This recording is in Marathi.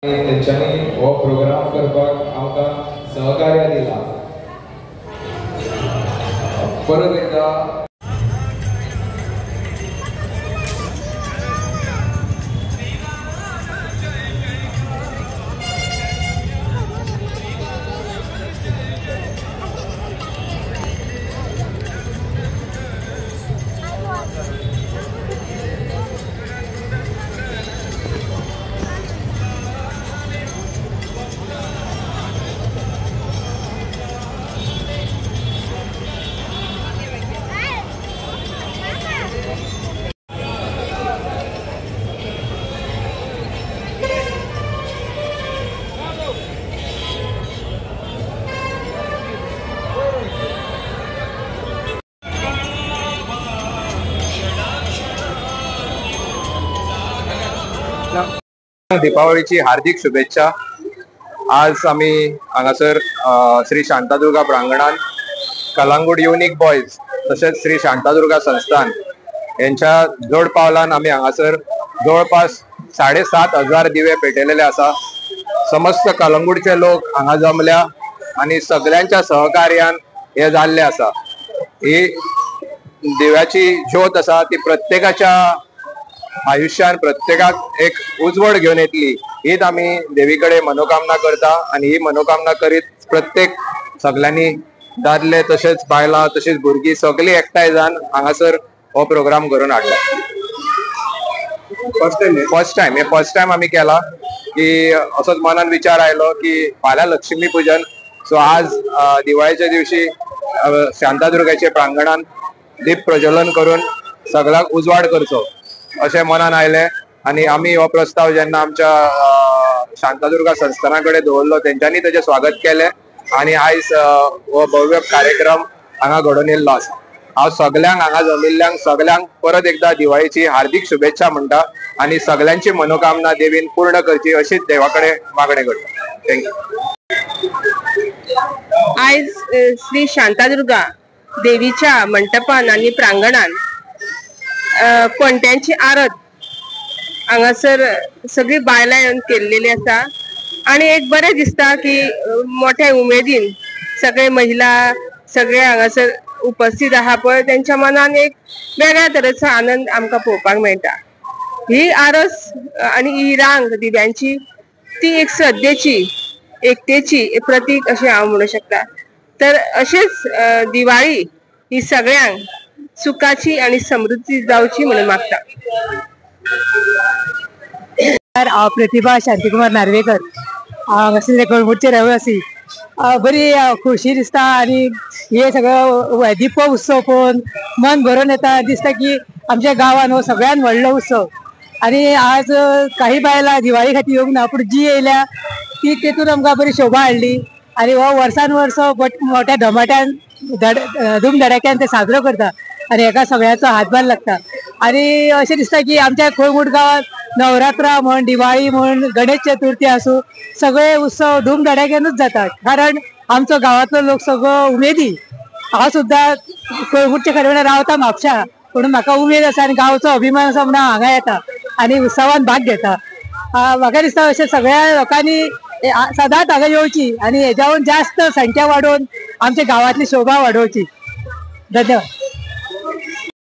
तेंच्यांनी हो प्रोग्राम करपाक आमकां सहकार्य दिला। परत एकदा दीपावलीची हार्दिक शुभेच्छा। आज आम्ही हांगासर श्री शांतादुर्गा प्रांगणात कलांगूट युनिक बॉयज तसेच श्री शांतादुर्गा संस्थान यांच्या जोड पावलान आम्ही हांगासर जवळपास 7,500 दिवे पेटयलेले आसा। समस्त कलंगूटचे लोक हांगा जमल्या आणि सगळ्यांच्या सहकार्यान हे जाल्ले आसा। ही दिव्याची ज्योत आसा ती प्रत्येकाच्या आयुष्यात प्रत्येकाक एक उजवड घेऊन येतली हीच आम्ही देवीकडे मनोकामना करता आणि ही मनोकामना करीत प्रत्येक सगळ्यांनी दादले तसेच बायला तसेच भुरगी सगळी एकठांय जावन हांगासर हो प्रोग्राम करून हाडला। फर्स्ट टाइम आम्ही केला की असोच मनान विचार आयलो की फाल्यां लक्ष्मी पूजन सो आज दिवाळीच्या दिवशी शांतादुर्गाचे प्रांगणात दीप प्रज्वलन करून सगळ्याक उजवाड करचो अशें मनान आयले आणि आम्ही हो प्रस्ताव जेन्ना आमच्या शांतादुर्गा संस्थानाकडे दवरलो तेंच्यांनी तेजे स्वागत केले आणि आयज हो भव्य कार्यक्रम हांगा घडोवन येयल्लो आसा। हांव सगळ्यांक हांगा जमिल्ल्यांक सगळ्यांक परत एकदा दिवाळीची हार्दिक शुभेच्छा म्हणटा आणि सगळ्यांची मनोकामना देवीन पूर्ण करची अशीच देवाकडे मागणी करता। थँक्यू। आयज श्री शांतादुर्गा देवीच्या मंडपान आणि प्रांगणान कोणत्यांची आरत हांगासर सगळी बायलां येवन केल्लेली आसा आणि एक बरें दिसता की मोठ्या उमेदीन सगळे महिला सगळे हांगासर उपस्थित आहा पळय त्यांच्या मनान एक वेगळ्या तरेचो आनंद आमकां पळोवपाक मेळटा। ही आरस आणि ही रांग दिव्यांची ती एक श्रद्धेची एकतेची प्रतीक अशी हांव म्हणू शकता। तर अशेच दिवाळी ही सगळ्यांक सुखाची आणि समृद्धी जावची म्हणून मागता। हांव प्रतिभा शांतिकुमार नार्वेकर हांगासरले कळंगूटचे रहिवासी। बरी खुशी दिसता आणि हे सगळं दीपोत्सव पळोवन मन भरून येता। दिसता की आमच्या गांवांत हो सगळ्यात व्हडलो उत्सव आणि आज काही बायलां दिवाळी खातीर येवंक ना पूण जी येयल्या ती तेतून आमकां बरी शोभा हाडली आणि हो वर्सान वर्स मोठ्या धमाट्यान धुमधडाक्यान ते साजरो करता आणि एका सगळ्याचो हातभार लागता। आणि अशें दिसता की आमच्या कळंगूट गांवांत नवरात्रा म्हण दिवाळी म्हण गणेश चतुर्थी आसूं सगळे उत्सव धुमधडाक्यानूच जातात कारण आमचो गांवांतलो लोक सगळो उमेदी। हांव सुद्दां कळंगूटचे खरे म्हणल्यार रावता म्हापशा म्हणून म्हाका उमेद आसा आणि गांवचो अभिमान आसा म्हणून हांव हांगा येता आणि उत्सवान भाग घेता। म्हाका दिसता अशें सगळ्या लोकांनी सदांच हांगा येवची आणि हेज्याहून जास्त संख्या वाडोवन आमच्या गांवांतली शोभा वाडोवची। धन्यवाद।